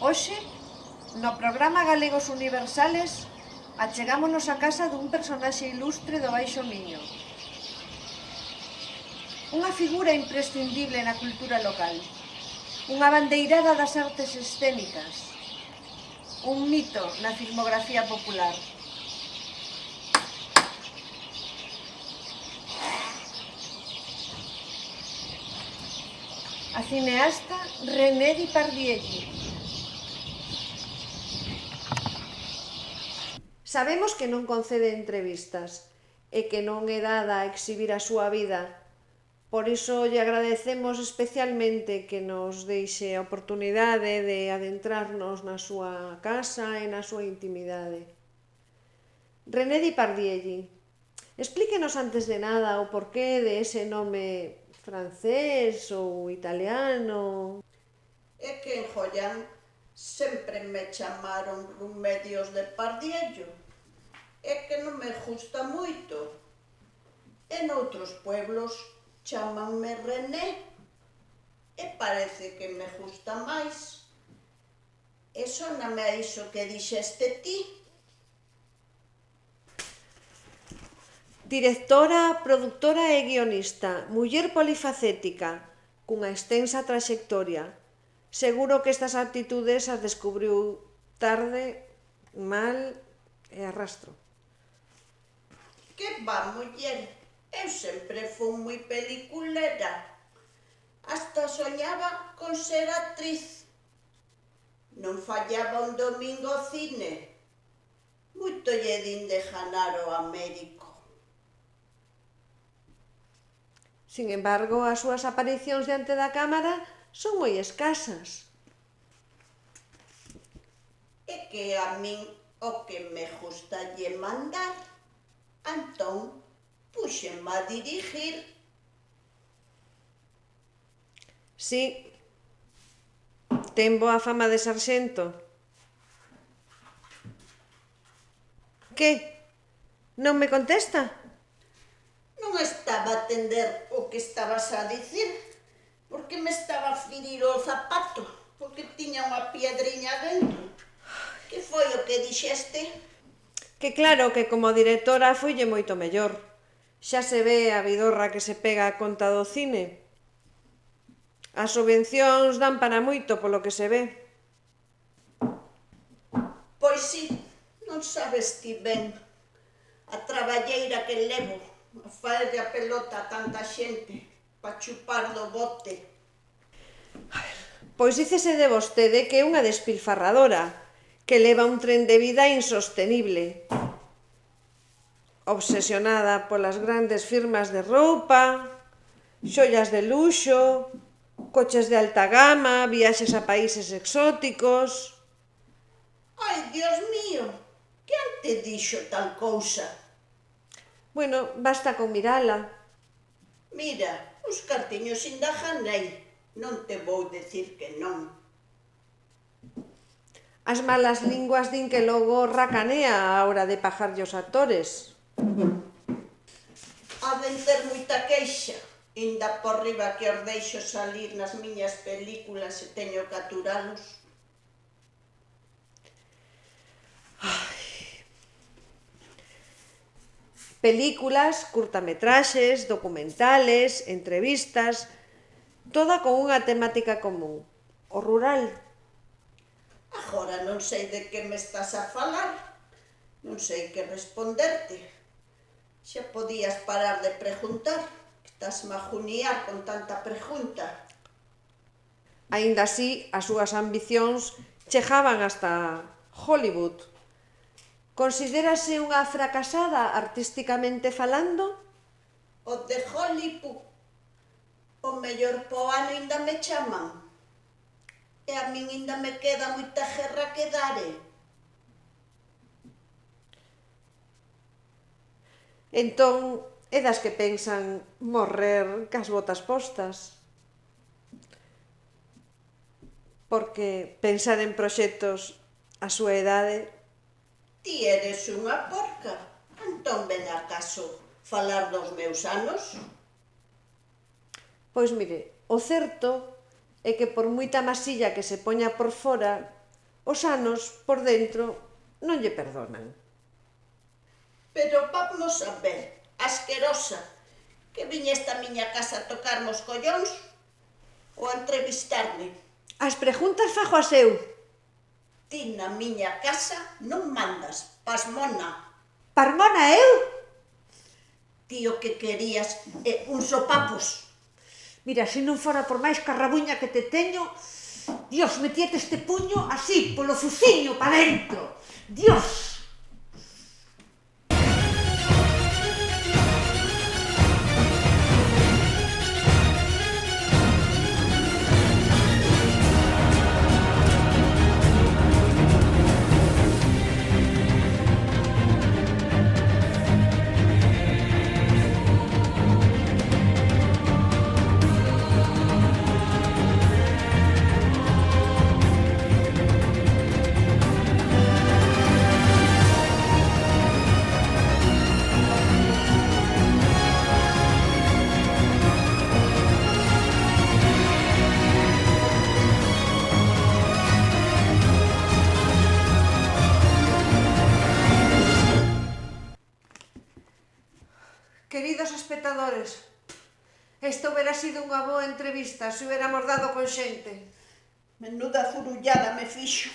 Hoxe, no programa Galegos Universales, achegámonos a casa dun personaxe ilustre do Baixo Miño. Unha figura imprescindible na cultura local, unha bandeirada das artes escénicas, un mito na filmografía popular. A cineasta René Dipardielli. Sabemos que non concede entrevistas e que non é dada a exhibir a súa vida. Por iso lle agradecemos especialmente que nos deixe a oportunidade de adentrarnos na súa casa e na súa intimidade. René Dipardielli, explíquenos antes de nada o porqué de ese nome francés ou italiano. É que en Joián sempre me chamaron Remedios de Pardiello. É que non me gusta moito. En outros pueblos chamanme René e parece que me gusta máis. E soname a iso que dixeste ti. Directora, produtora e guionista, muller polifacética, cunha extensa traxectoria. Seguro que estas aptitudes as descubriu tarde, mal e arrastro. Que va, muller, eu sempre fui moi peliculera. Hasta soñaba con ser actriz. Non fallaba un domingo ao cine. Moito lle din de ganar o Américo. Sin embargo, as súas aparicións diante da cámara son moi escasas. É que a min o que me gusta lle mandar. Entón, puxenme a dirigir. Sí, ten boa fama de sarxento. Que? Non me contesta? Non estaba a atender o que estabas a dicir, porque me estaba a ferir o zapato, porque tiña unha piedriña dentro. Que foi o que dixeste? Que claro que como directora foille moito mellor. Xa se ve a vidorra que se pega a conta do cine. As subvencións dan para moito polo que se ve. Pois si, non sabes ti ben a traballeira que levo a faerlle a pelota a tanta xente pa chupar do bote. Pois dícese de vostede que é unha despilfarradora, que leva un tren de vida insostenible. Obsesionada polas grandes firmas de roupa, xollas de luxo, coches de alta gama, viaxes a países exóticos. Ai, Dios mío, quen te dixo tal cousa? Bueno, basta con mirala. Mira, os cartiños inda ganei, non te vou decir que non. As malas linguas din que logo racanea a hora de pagarlle os actores. A vencer moita queixa, inda por riba que os deixo salir nas miñas películas e teño que aturalos. Películas, curtametraxes, documentales, entrevistas, toda con unha temática común, o rural. Agora non sei de que me estás a falar, non sei que responderte. Xa podías parar de preguntar, que estás a juniar con tanta pregunta. Aínda así, as súas ambicións chegaban hasta Hollywood. Considérase unha fracasada artísticamente falando? O de Hollywood, o mellor po ano inda me chaman. E a min inda me queda moita guerra que dare. Entón, é das que pensan morrer cas botas postas. Porque pensar en proxectos a súa idade. Ti eres unha porca, entón ven acaso falar dos meus anos? Pois mire, o certo é que por moita masilla que se poña por fora, os anos, por dentro, non lle perdonan. Pero vamos a ver, asquerosa, que viña esta miña casa a tocarme os collóns ou a entrevistarme. As preguntas fago as eu. Ti na miña casa non mandas, pasmona. Parmona eu? Ti o que querías é un sopapos. Mira, se non fora por máis carrabuña que te teño, Dios, metiete este puño así, polo fuciño, pa dentro. Dios! Queridos espectadores, esta hubiera sido unha boa entrevista se hubiéramos dado con xente. Menuda furullada me fixo.